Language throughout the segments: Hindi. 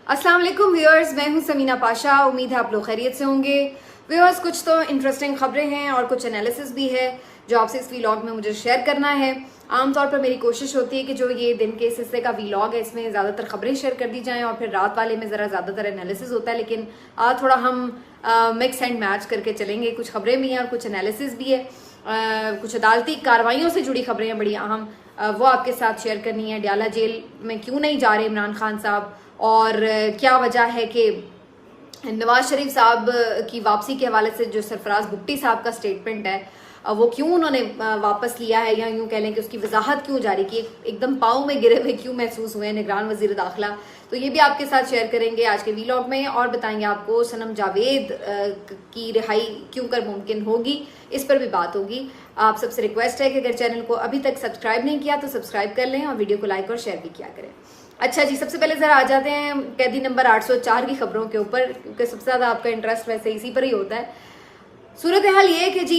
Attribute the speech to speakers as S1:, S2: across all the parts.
S1: अस्सलाम वालेकुम व्यूअर्स, मैं हूं समीना पाशा। उम्मीद है आप लोग खैरियत से होंगे। व्यूअर्स, कुछ तो इंटरेस्टिंग खबरें हैं और कुछ एनालिसिस भी है जो आपसे इस व्लॉग में मुझे शेयर करना है। आमतौर पर मेरी कोशिश होती है कि जो ये दिन के इस हिस्से का व्लॉग है इसमें ज़्यादातर खबरें शेयर कर दी जाएं और फिर रात वाले में ज़रा ज़्यादातर एनालिसिस होता है, लेकिन आज थोड़ा हम मिक्स एंड मैच करके चलेंगे। कुछ खबरें भी हैं और कुछ एनालिसिस भी है। कुछ अदालती कार्रवाइयों से जुड़ी खबरें हैं बड़ी अहम, वो आपके साथ शेयर करनी है। अडयाला जेल में क्यों नहीं जा रहे इमरान खान साहब और क्या वजह है कि नवाज शरीफ साहब की वापसी के हवाले से जो सरफराज भुट्टी साहब का स्टेटमेंट है वो क्यों उन्होंने वापस लिया है, या यूं कह लें कि उसकी वजाहत क्यों जारी की, एकदम पाँव में गिरे हुए क्यों महसूस हुए निगरान वजीर दाखिला। तो ये भी आपके साथ शेयर करेंगे आज के व्लॉग में और बताएंगे आपको सनम जावेद की रिहाई क्यों कर मुमकिन होगी, इस पर भी बात होगी। आप सबसे रिक्वेस्ट है कि अगर चैनल को अभी तक सब्सक्राइब नहीं किया तो सब्सक्राइब कर लें और वीडियो को लाइक और शेयर भी किया करें। अच्छा जी, सबसे पहले जरा आ जाते हैं कैदी नंबर 804 की खबरों के ऊपर, क्योंकि सबसे ज्यादा आपका इंटरेस्ट वैसे इसी पर ही होता है। सूरत हाल ये है कि जी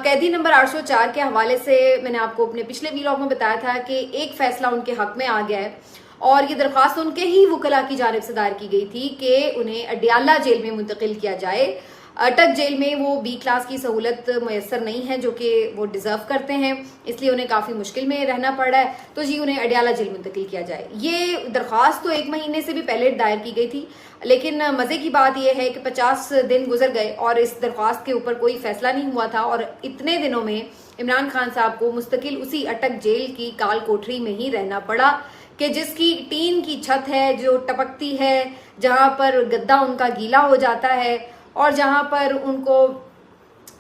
S1: कैदी नंबर 804 के हवाले से मैंने आपको अपने पिछले व्लॉग में बताया था कि एक फैसला उनके हक में आ गया है और ये दरख्वास्त उनके ही वकला की जानिब से दायर की गई थी कि उन्हें अडयाला जेल में मुंतकिल किया जाए। अटक जेल में वो बी क्लास की सहूलत मैसर नहीं है जो कि वो डिजर्व करते हैं, इसलिए उन्हें काफ़ी मुश्किल में रहना पड़ रहा है। तो जी उन्हें अडयाला जेल मुंतकिल किया जाए। ये दरख्वास्त तो 1 महीने से भी पहले दायर की गई थी, लेकिन मज़े की बात यह है कि 50 दिन गुजर गए और इस दरख्वास्त के ऊपर कोई फैसला नहीं हुआ था और इतने दिनों में इमरान खान साहब को मुस्तकिल उसी अटक जेल की काल कोठरी में ही रहना पड़ा कि जिसकी टीन की छत है जो टपकती है, जहाँ पर गद्दा उनका गीला हो जाता है और जहाँ पर उनको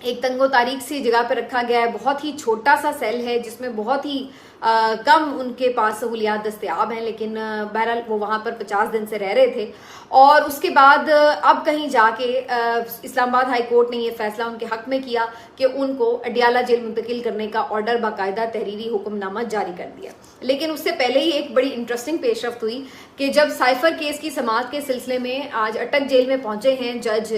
S1: एक तंगो तारीख सी जगह पर रखा गया है। बहुत ही छोटा सा सेल है जिसमें बहुत ही कम उनके पास सहूलियात दस्तयाब हैं, लेकिन बहरहाल वो वहाँ पर 50 दिन से रह रहे थे। और उसके बाद अब कहीं जाके इस्लामाबाद हाई कोर्ट ने ये फैसला उनके हक में किया कि उनको अडयाला जेल मुंतकिल करने का ऑर्डर बाकायदा तहरीरी हुक्मनामा जारी कर दिया। लेकिन उससे पहले ही एक बड़ी इंटरेस्टिंग पेशरफ्त हुई कि जब साइफर केस की समाअत के सिलसिले में आज अटक जेल में पहुंचे हैं जज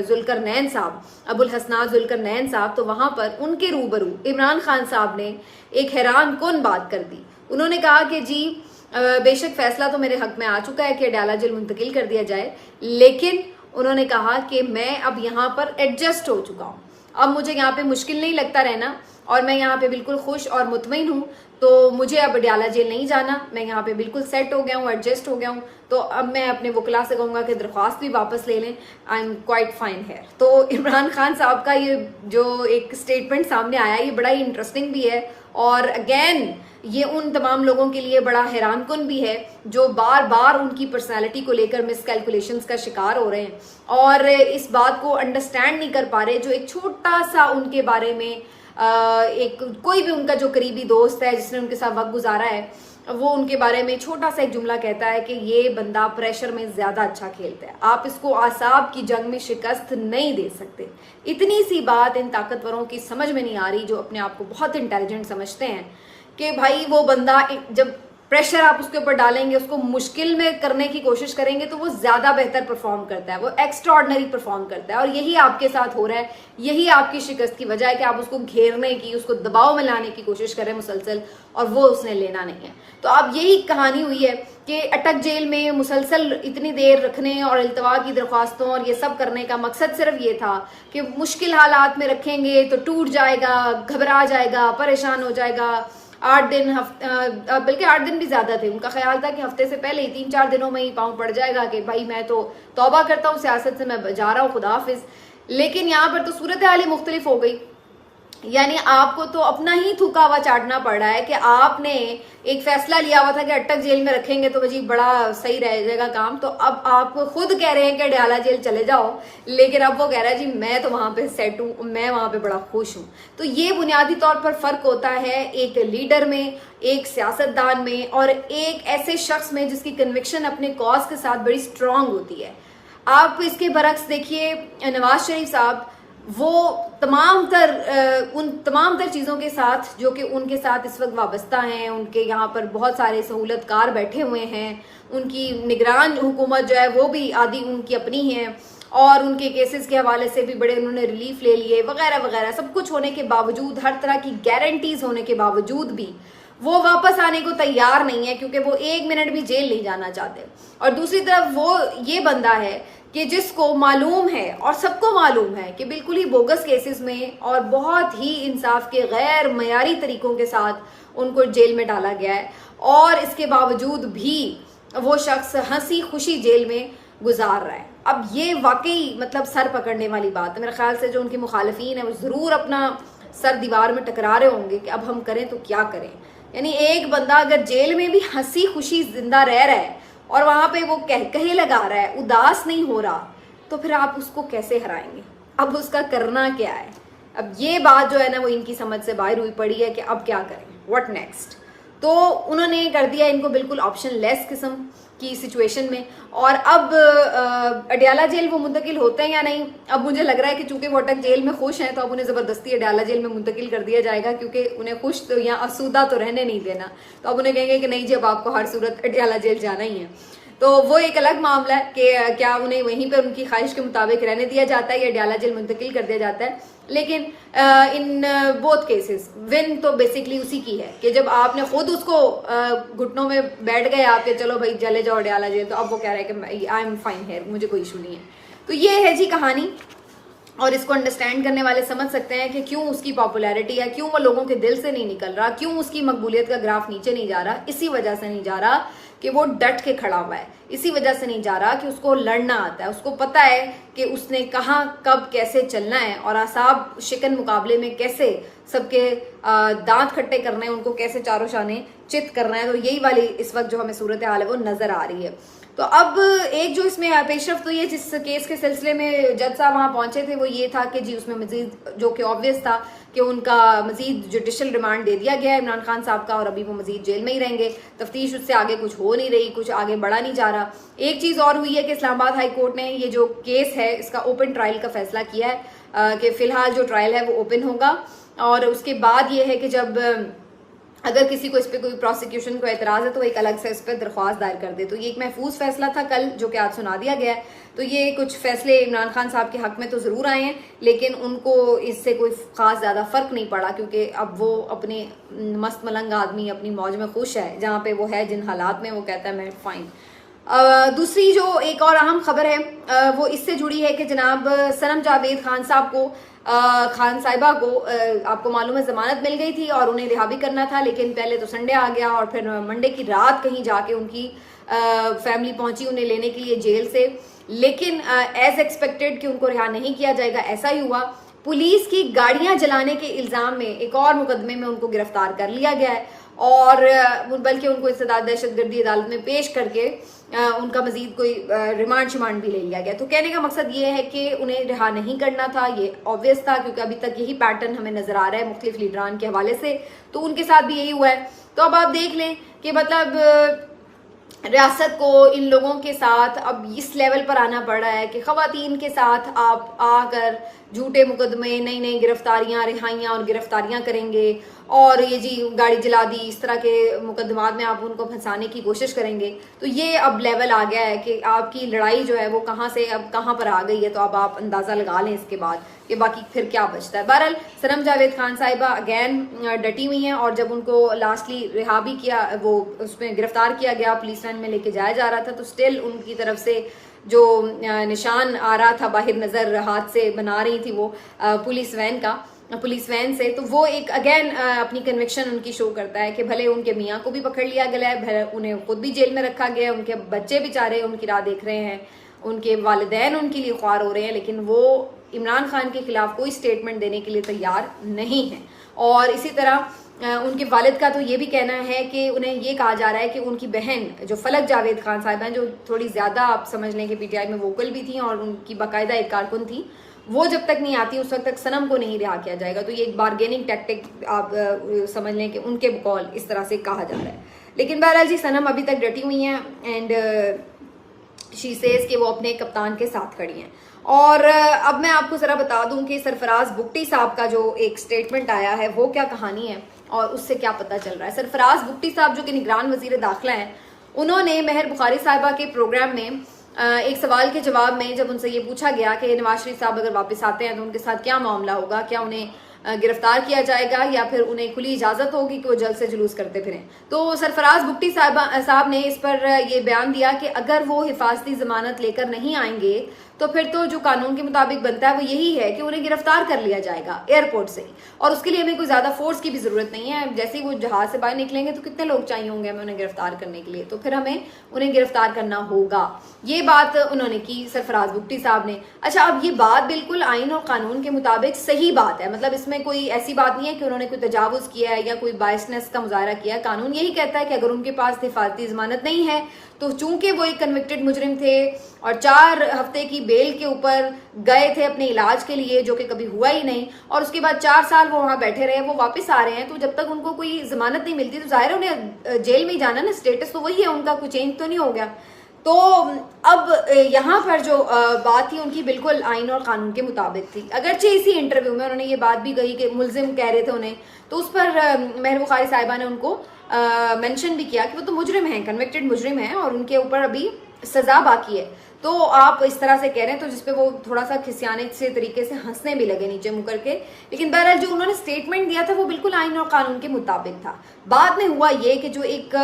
S1: जुल्करनैन साहब, अबुल हसनात जुल्करनैन साहब, तो वहां पर उनके रूबरू इमरान खान साहब ने एक हैरान कुन बात कर दी। उन्होंने कहा कि जी बेशक फैसला तो मेरे हक में आ चुका है कि अडयाला जेल मुंतकिल कर दिया जाए, लेकिन उन्होंने कहा कि मैं अब यहाँ पर एडजस्ट हो चुका हूँ, अब मुझे यहाँ पे मुश्किल नहीं लगता रहना और मैं यहाँ पे बिल्कुल खुश और मुतमईन हूँ। तो मुझे अब अडयाला जेल नहीं जाना, मैं यहाँ पे बिल्कुल सेट हो गया हूँ, एडजस्ट हो गया हूँ। तो अब मैं अपने वकला से कहूँगा कि दरख्वास्त भी वापस ले लें, आई एम क्वाइट फाइन है। तो इमरान खान साहब का ये जो एक स्टेटमेंट सामने आया ये बड़ा ही इंटरेस्टिंग भी है और अगेन ये उन तमाम लोगों के लिए बड़ा हैरान कुन भी है जो बार बार उनकी पर्सनैलिटी को लेकर मिसकैलकुलेशंस का शिकार हो रहे हैं और इस बात को अंडरस्टैंड नहीं कर पा रहे। जो एक छोटा सा उनके बारे में एक कोई भी उनका जो करीबी दोस्त है जिसने उनके साथ वक्त गुजारा है, वो उनके बारे में छोटा सा एक जुमला कहता है कि ये बंदा प्रेशर में ज्यादा अच्छा खेलता है, आप इसको आसाब की जंग में शिकस्त नहीं दे सकते। इतनी सी बात इन ताकतवरों की समझ में नहीं आ रही जो अपने आप को बहुत इंटेलिजेंट समझते हैं कि भाई वो बंदा जब प्रेशर आप उसके ऊपर डालेंगे, उसको मुश्किल में करने की कोशिश करेंगे तो वो ज्यादा बेहतर परफॉर्म करता है, वो एक्स्ट्राऑर्डिनरी परफॉर्म करता है। और यही आपके साथ हो रहा है, यही आपकी शिकस्त की वजह है कि आप उसको घेरने की, उसको दबाव में लाने की कोशिश करें मुसलसल, और वो उसने लेना नहीं है। तो अब यही कहानी हुई है कि अटक जेल में मुसलसल इतनी देर रखने और इल्तवा की दरख्वास्तों और ये सब करने का मकसद सिर्फ ये था कि मुश्किल हालात में रखेंगे तो टूट जाएगा, घबरा जाएगा, परेशान हो जाएगा। 8 दिन बल्कि 8 दिन भी ज्यादा थे, उनका ख्याल था कि हफ्ते से पहले ही 3-4 दिनों में ही पाँव पड़ जाएगा कि भाई मैं तो तौबा करता हूँ सियासत से, मैं जा रहा हूँ, खुदा हाफिज। लेकिन यहाँ पर तो सूरत हाल ही मुख्तलिफ हो गई, यानी आपको तो अपना ही थूका हुआ चाटना पड़ रहा है कि आपने एक फैसला लिया हुआ था कि अटक जेल में रखेंगे तो जी बड़ा सही रह जाएगा काम, तो अब आप खुद कह रहे हैं कि अडयाला जेल चले जाओ, लेकिन अब वो कह रहा है जी मैं तो वहां पे सेट हूँ, मैं वहां पे बड़ा खुश हूँ। तो ये बुनियादी तौर पर फर्क होता है एक लीडर में, एक सियासतदान में और एक ऐसे शख्स में जिसकी कन्विक्शन अपने कॉज के साथ बड़ी स्ट्रांग होती है। आप इसके बरक्स देखिए नवाज शरीफ साहब, वो उन तमाम तर चीज़ों के साथ जो कि उनके साथ इस वक्त वाबस्ता हैं, उनके यहाँ पर बहुत सारे सहूलतकार बैठे हुए हैं, उनकी निगरान हुकूमत जो है वो भी आदि उनकी अपनी है और उनके केसेस के हवाले से भी बड़े उन्होंने रिलीफ ले लिए वगैरह वगैरह। सब कुछ होने के बावजूद, हर तरह की गारंटीज होने के बावजूद भी वो वापस आने को तैयार नहीं है क्योंकि वो 1 मिनट भी जेल नहीं जाना चाहते। और दूसरी तरफ वो ये बंदा है कि जिसको मालूम है और सबको मालूम है कि बिल्कुल ही बोगस केसेस में और बहुत ही इंसाफ के गैर मयारी तरीकों के साथ उनको जेल में डाला गया है, और इसके बावजूद भी वो शख्स हंसी खुशी जेल में गुजार रहा है। अब ये वाकई मतलब सर पकड़ने वाली बात है। मेरे ख्याल से जो उनके मुखालिफिन है वो ज़रूर अपना सर दीवार में टकरा रहे होंगे कि अब हम करें तो क्या करें। यानी एक बंदा अगर जेल में भी हंसी खुशी जिंदा रह रहा है और वहां पे वो कहे लगा रहा है, उदास नहीं हो रहा, तो फिर आप उसको कैसे हराएंगे? अब उसका करना क्या है? अब ये बात जो है ना वो इनकी समझ से बाहर हुई पड़ी है कि अब क्या करें, व्हाट नेक्स्ट। तो उन्होंने कर दिया इनको बिल्कुल ऑप्शन लेस किस्म की सिचुएशन में। और अब अडयाला जेल वो मुंतकिल होते हैं या नहीं, अब मुझे लग रहा है कि चूंकि वो अटक जेल में खुश हैं तो अब उन्हें ज़बरदस्ती अडयाला जेल में मुंतकिल कर दिया जाएगा, क्योंकि उन्हें खुश तो या आसूदा तो रहने नहीं देना। तो अब उन्हें कहेंगे कि नहीं जी अब आपको हर सूरत अडयाला जेल जाना ही है। तो वो एक अलग मामला है कि क्या उन्हें वहीं पर उनकी ख्वाहिश के मुताबिक रहने दिया जाता है या अडयाला जेल मुंतकिल कर दिया जाता है। लेकिन इन बोथ केसेस विन तो बेसिकली उसी की है कि जब आपने खुद उसको घुटनों में बैठ गए आपके, चलो भाई चले जाओ अडयाला जेल, तो अब वो कह रहा है कि आई एम फाइन हेयर, मुझे कोई इशू नहीं है। तो ये है जी कहानी, और इसको अंडरस्टैंड करने वाले समझ सकते हैं कि क्यों उसकी पॉपुलैरिटी है, क्यों वो लोगों के दिल से नहीं निकल रहा, क्यों उसकी मकबूलियत का ग्राफ नीचे नहीं जा रहा। इसी वजह से नहीं जा रहा कि वो डट के खड़ा हुआ है, इसी वजह से नहीं जा रहा कि उसको लड़ना आता है, उसको पता है कि उसने कहाँ कब कैसे चलना है और आसाब शिकन मुकाबले में कैसे सबके दांत खट्टे करने हैं, उनको कैसे चारों शाने चित करना है। तो यही वाली इस वक्त जो हमें सूरत हाल है वो नजर आ रही है। तो अब एक जो इसमें पेशरफ तो ये जिस केस के सिलसिले में जज साहब वहाँ पहुंचे थे वो ये था कि जी उसमें मजीद जो कि ऑब्वियस था कि उनका मजीद जुडिशल रिमांड दे दिया गया है इमरान खान साहब का, और अभी वो मजीद जेल में ही रहेंगे। तफ्तीश उससे आगे कुछ हो नहीं रही, कुछ आगे बढ़ा नहीं जा रहा। एक चीज़ और हुई है कि इस्लामाबाद हाई कोर्ट ने ये जो केस है इसका ओपन ट्रायल का फैसला किया है कि फ़िलहाल जो ट्रायल है वो ओपन होगा, और उसके बाद ये है कि जब अगर किसी को इस पर कोई प्रोसिक्यूशन को एतराज़ है तो एक अलग से इस पर दरख्वास्त दायर कर दे। तो ये एक महफूज फैसला था कल जो कि आज सुना दिया गया है। तो ये कुछ फैसले इमरान खान साहब के हक में तो ज़रूर आए हैं, लेकिन उनको इससे कोई ख़ास ज़्यादा फ़र्क नहीं पड़ा, क्योंकि अब वो अपने मस्त मलंग आदमी अपनी मौज में खुश है, जहाँ पे वो है जिन हालात में वो कहता है मैं फ़ाइन। दूसरी जो एक और अहम खबर है वो इससे जुड़ी है कि जनाब सनम जावेद खान साहब को खान साहिबा को आपको मालूम है ज़मानत मिल गई थी और उन्हें रिहा भी करना था, लेकिन पहले तो संडे आ गया और फिर मंडे की रात कहीं जाके उनकी फैमिली पहुंची उन्हें लेने के लिए जेल से। लेकिन एज एक्सपेक्टेड कि उनको रिहा नहीं किया जाएगा, ऐसा ही हुआ। पुलिस की गाड़ियां जलाने के इल्ज़ाम में एक और मुकदमे में उनको गिरफ्तार कर लिया गया है, और बल्कि उनको इस्तदाद दहशतगर्दी अदालत में पेश करके उनका मजीद कोई रिमांड शिमांड भी ले लिया गया। तो कहने का मकसद ये है कि उन्हें रिहा नहीं करना था, ये ऑब्वियस था, क्योंकि अभी तक यही पैटर्न हमें नजर आ रहा है मुख्तलिफ लीडरान के हवाले से। तो उनके साथ भी यही हुआ है। तो अब आप देख लें कि मतलब रियासत को इन लोगों के साथ अब इस लेवल पर आना पड़ रहा है कि खवातीन के साथ आप आकर झूठे मुकदमे, नई नई गिरफ्तारियां, रिहाइयां और गिरफ्तारियां करेंगे, और ये जी गाड़ी जला दी, इस तरह के मुकदमात में आप उनको फंसाने की कोशिश करेंगे। तो ये अब लेवल आ गया है कि आपकी लड़ाई जो है वो कहाँ से अब कहाँ पर आ गई है। तो अब आप अंदाज़ा लगा लें इसके बाद कि बाकी फिर क्या बचता है। बहरहाल सनम जावेद खान साहिबा अगैन डटी हुई हैं, और जब उनको लास्टली रिहा भी किया, वो उसमें गिरफ्तार किया गया, पुलिस लाइन में लेके जाया जा रहा था, तो स्टिल उनकी तरफ से जो निशान आ रहा था बाहर नज़र हाथ से बना रही थी वो पुलिस वैन से, तो वो एक अगेन अपनी कन्विक्शन उनकी शो करता है कि भले उनके मियाँ को भी पकड़ लिया गया है, भले उन्हें खुद भी जेल में रखा गया है, उनके बच्चे बेचारे उनकी राह देख रहे हैं, उनके वालिदैन उनके लिए ख्वार हो रहे हैं, लेकिन वो इमरान खान के खिलाफ कोई स्टेटमेंट देने के लिए तैयार नहीं है। और इसी तरह उनके वालिद का तो ये भी कहना है कि उन्हें ये कहा जा रहा है कि उनकी बहन जो फलक जावेद खान साहिबा हैं, जो थोड़ी ज़्यादा आप समझ लें कि पीटीआई में वोकल भी थी और उनकी बाकायदा एक कारकुन थी, वो जब तक नहीं आती उस वक्त तक सनम को नहीं रिहा किया जाएगा। तो ये एक बार्गेनिंग टैक्टिक आप समझ लें कि उनके बकौल इस तरह से कहा जा रहा है। लेकिन बहरहाल जी सनम अभी तक डटी हुई हैं एंड शी सेज कि वो अपने कप्तान के साथ खड़ी हैं। और अब मैं आपको ज़रा बता दूं कि सरफराज बुगटी साहब का जो एक स्टेटमेंट आया है वो क्या कहानी है और उससे क्या पता चल रहा है। सरफराज बुगटी साहब जो कि निगरान वज़ीर दाखिला हैं, उन्होंने महर बुखारी साहिबा के प्रोग्राम में एक सवाल के जवाब में जब उनसे ये पूछा गया कि नवाज शरीफ साहब अगर वापस आते हैं तो उनके साथ क्या मामला होगा, क्या उन्हें गिरफ्तार किया जाएगा या फिर उन्हें खुली इजाजत होगी कि वो जल्द से जुलूस करते फिरें। तो सरफराज बुगटी साहब ने इस पर ये बयान दिया कि अगर वो हिफाजती जमानत लेकर नहीं आएंगे तो फिर तो जो कानून के मुताबिक बनता है वो यही है कि उन्हें गिरफ्तार कर लिया जाएगा एयरपोर्ट से ही, और उसके लिए हमें कोई ज्यादा फोर्स की भी जरूरत नहीं है। जैसे ही वो जहाज से बाहर निकलेंगे तो कितने लोग चाहिए होंगे हमें उन्हें गिरफ्तार करने के लिए, तो फिर हमें उन्हें गिरफ्तार करना होगा। ये बात उन्होंने की सरफराज बुगटी साहब ने। अच्छा, अब ये बात बिल्कुल आइन और कानून के मुताबिक सही बात है, मतलब इसमें कोई ऐसी बात नहीं है कि उन्होंने कोई तजावुज किया है या कोई बायसनेस का मुजाहरा किया है। कानून यही कहता है कि अगर उनके पास हिफाजती जमानत नहीं है तो चूंकि वो एक कन्विक्टेड मुजरिम थे और 4 हफ्ते की बेल के ऊपर गए थे अपने इलाज के लिए, जो कि कभी हुआ ही नहीं, और उसके बाद 4 साल वो वहां बैठे रहे, वो वापस आ रहे हैं, तो जब तक उनको कोई जमानत नहीं मिलती तो जाहिर है उन्हें जेल में ही जाना ना, स्टेटस तो वही है उनका, कोई चेंज तो नहीं हो गया। तो अब यहाँ पर जो बात थी उनकी बिल्कुल आइन और कानून के मुताबिक थी। अगरचे इसी इंटरव्यू में उन्होंने ये बात भी कही कि मुलजिम कह रहे थे उन्हें, तो उस पर मेहर बुखारी साहिबा ने उनको मेंशन भी किया कि वो तो मुजरिम हैं, कन्विक्टेड मुजरिम हैं और उनके ऊपर अभी सजा बाकी है, तो आप इस तरह से कह रहे हैं, तो जिसपे वो थोड़ा सा खिसियाने से तरीके से हंसने भी लगे नीचे मुंह करके। लेकिन बहरहाल जो उन्होंने स्टेटमेंट दिया था वो बिल्कुल आइन और कानून के मुताबिक था। बाद में हुआ ये कि जो एक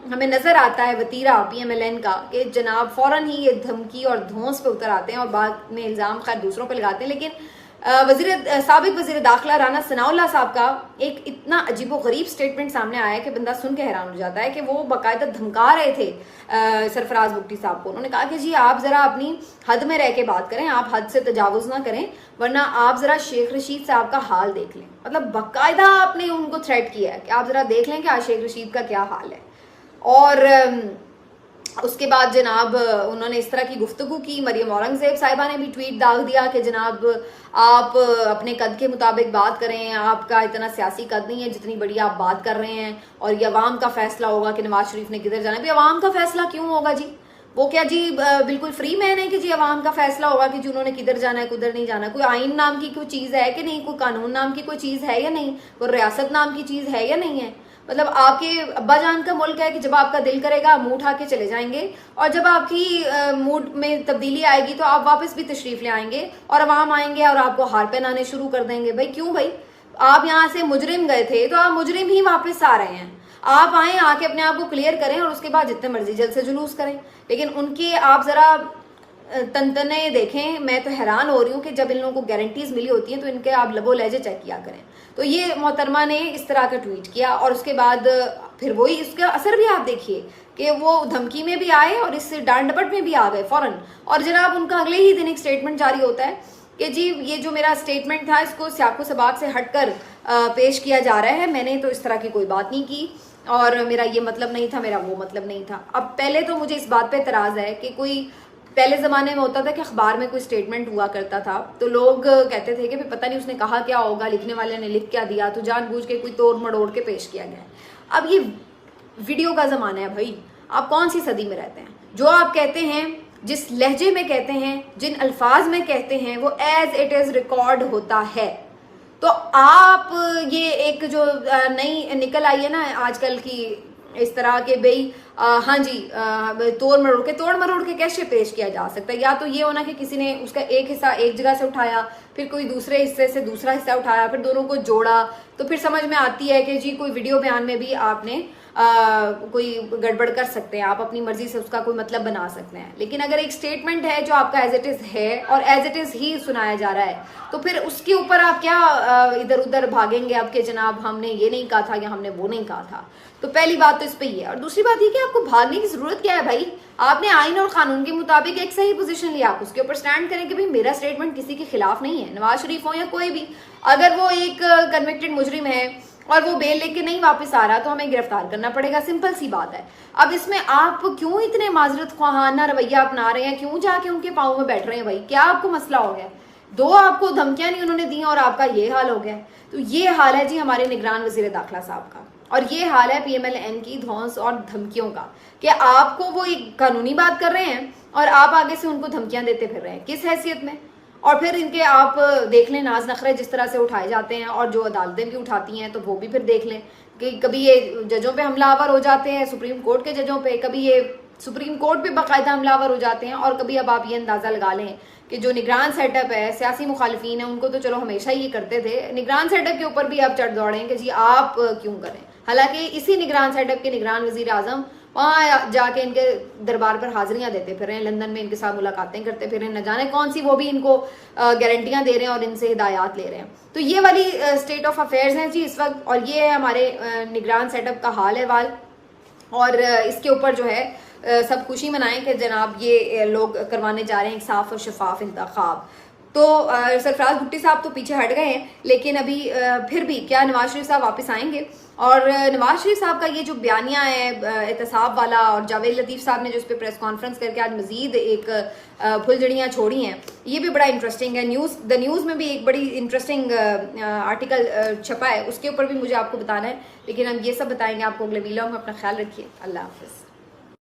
S1: हमें नजर आता है वतीरा PMLN का कि जनाब फौरन ही ये धमकी और धौंस पे उतर आते हैं और बाद में इल्जाम खैर दूसरों पे लगाते हैं। लेकिन साबिक वजीर दाखिला राना सनाउल्लाह साहब का एक इतना अजीबो गरीब स्टेटमेंट सामने आया है कि बंदा सुन के हैरान हो जाता है कि वो बाकायदा धमका रहे थे सरफराज बुगटी साहब को। उन्होंने कहा कि जी आप जरा अपनी हद में रह के बात करें, आप हद से तजावुज ना करें, वरना आप जरा शेख रशीद साहब का हाल देख लें। मतलब बाकायदा आपने उनको थ्रेट किया है कि आप जरा देख लें कि आज शेख रशीद का क्या हाल है। और उसके बाद जनाब उन्होंने इस तरह की गुफ्तगू की। मरियम औरंगजेब साहिबा ने भी ट्वीट दाग दिया कि जनाब आप अपने कद के मुताबिक बात करें, आपका इतना सियासी कद नहीं है जितनी बड़ी आप बात कर रहे हैं, और ये अवाम का फैसला होगा कि नवाज शरीफ ने किधर जाना है। भाई अवाम का फैसला क्यों होगा जी? वो क्या जी बिल्कुल फ्री मैन है कि जी अवाम का फैसला होगा कि जी उन्होंने किधर जाना है किधर नहीं जाना? कोई आइन नाम की कोई चीज़ है कि नहीं? कोई कानून नाम की कोई चीज़ है या नहीं? कोई रियासत नाम की चीज़ है या नहीं है? मतलब आपके अब्बा जान का मुल्क है कि जब आपका दिल करेगा मुंह उठा के चले जाएंगे, और जब आपकी मूड में तब्दीली आएगी तो आप वापस भी तशरीफ ले आएंगे और अवाम आएंगे और आपको हार पहनाने शुरू कर देंगे। भाई क्यों भाई? आप यहाँ से मुजरिम गए थे तो आप मुजरिम ही वापस आ रहे हैं। आप आए, आके अपने आप को क्लियर करें और उसके बाद जितने मर्जी जल्द से जुलूस करें। लेकिन उनके आप जरा तनतने देखें, मैं तो हैरान हो रही हूँ कि जब इन लोगों को गारंटीज मिली होती हैं तो इनके आप लबो लहजे चेक किया करें। तो ये मोहतरमा ने इस तरह का ट्वीट किया और उसके बाद फिर वही इसका असर भी आप देखिए कि वो धमकी में भी आए और इस डांट डपट में भी आ गए फौरन। और जनाब उनका अगले ही दिन एक स्टेटमेंट जारी होता है कि जी ये जो मेरा स्टेटमेंट था इसको सियाको सबाक से हटकर पेश किया जा रहा है, मैंने तो इस तरह की कोई बात नहीं की और मेरा ये मतलब नहीं था, मेरा वो मतलब नहीं था। अब पहले तो मुझे इस बात पे एतराज है कि कोई पहले ज़माने में होता था कि अखबार में कोई स्टेटमेंट हुआ करता था तो लोग कहते थे कि पता नहीं उसने कहा क्या होगा, लिखने वाले ने लिख क्या दिया, तो जानबूझ के कोई तोड़ मड़ोड़ के पेश किया गया। अब ये वीडियो का ज़माना है भाई, आप कौन सी सदी में रहते हैं? जो आप कहते हैं, जिस लहजे में कहते हैं, जिन अल्फाज में कहते हैं, वो एज इट इज़ रिकॉर्ड होता है। तो आप ये एक जो नई निकल आई है ना आजकल की इस तरह के भाई हाँ जी तोड़ मरोड़ के कैसे पेश किया जा सकता है? या तो ये होना कि किसी ने उसका एक हिस्सा एक जगह से उठाया, फिर कोई दूसरे हिस्से से दूसरा हिस्सा उठाया, फिर दोनों को जोड़ा, तो फिर समझ में आती है कि जी कोई वीडियो बयान में भी आपने कोई गड़बड़ कर सकते हैं, आप अपनी मर्जी से उसका कोई मतलब बना सकते हैं। लेकिन अगर एक स्टेटमेंट है जो आपका एज इट इज़ है और एज इट इज़ ही सुनाया जा रहा है, तो फिर उसके ऊपर आप क्या इधर उधर भागेंगे अब कि जनाब हमने ये नहीं कहा था या हमने वो नहीं कहा था? तो पहली बात तो इस पे ही है। और दूसरी बात ये कि आपको भागने की जरूरत क्या है भाई? आपने आइन और कानून के मुताबिक एक सही पोजीशन लिया, आप उसके ऊपर स्टैंड करें कि भाई मेरा स्टेटमेंट किसी के खिलाफ नहीं है। नवाज शरीफ हो या कोई भी, अगर वो एक कन्विक्टेड मुजरिम है और वो बेल लेके नहीं वापस आ रहा तो हमें गिरफ्तार करना पड़ेगा, सिंपल सी बात है। अब इसमें आप क्यों इतने माजरत ख्वाहाना रवैया अपना रहे हैं? क्यों जाके उनके पाँव में बैठ रहे हैं भाई? क्या आपको मसला हो गया? 2 आपको धमकियां नहीं उन्होंने दी और आपका ये हाल हो गया। तो ये हाल है जी हमारे निगरान वजीर दाखिला साहब का, और ये हाल है PMLN की धौंस और धमकियों का कि आपको वो एक कानूनी बात कर रहे हैं और आप आगे से उनको धमकियां देते फिर रहे हैं, किस हैसियत में? और फिर इनके आप देख लें नाज नखरे जिस तरह से उठाए जाते हैं, और जो अदालतें भी उठाती हैं तो वो भी फिर देख लें कि कभी ये जजों पे हमलावर हो जाते हैं, सुप्रीम कोर्ट के जजों पे, कभी ये सुप्रीम कोर्ट पे बाकायदा हमलावर हो जाते हैं, और कभी अब आप ये अंदाज़ा लगा लें कि जो निगरान सेटअप है, सियासी मुखालिफिन है, उनको तो चलो हमेशा ही ये करते थे, निगरान सेटअप के ऊपर भी आप चढ़ दौड़ें कि जी आप क्यों करें। हालांकि इसी निगरान सेटअप के निगरान वजीर आजम वहाँ जाके इनके दरबार पर हाजिरियां देते फिर रहे हैं, लंदन में इनके साथ मुलाकातें करते फिर रहे हैं, न जाने कौन सी वो भी इनको गारंटियां दे रहे हैं और इनसे हिदायत ले रहे हैं। तो ये वाली स्टेट ऑफ अफेयर्स हैं जी इस वक्त, और ये है हमारे निगरान सेटअप का हाल अहवाल। और इसके ऊपर जो है सब खुशी मनाएं कि जनाब ये लोग करवाने जा रहे हैं एक साफ और शफाफ इंतखाब। तो सरफराज भुट्टी साहब तो पीछे हट गए हैं, लेकिन अभी फिर भी क्या नवाज शरीफ साहब वापस आएंगे? और नवाज शरीफ साहब का ये जो बयानिया है एहतसाब वाला, और जावेद लतीफ़ साहब ने जो इस पर प्रेस कॉन्फ्रेंस करके आज मजीद एक फुलझड़ियाँ छोड़ी हैं, ये भी बड़ा इंटरेस्टिंग है। द न्यूज़ में भी एक बड़ी इंटरेस्टिंग आर्टिकल छपा है, उसके ऊपर भी मुझे आपको बताना है, लेकिन हम ये सब बताएंगे आपको अगले वीडियो में। अपना ख्याल रखिए, अल्लाह हाफिज़।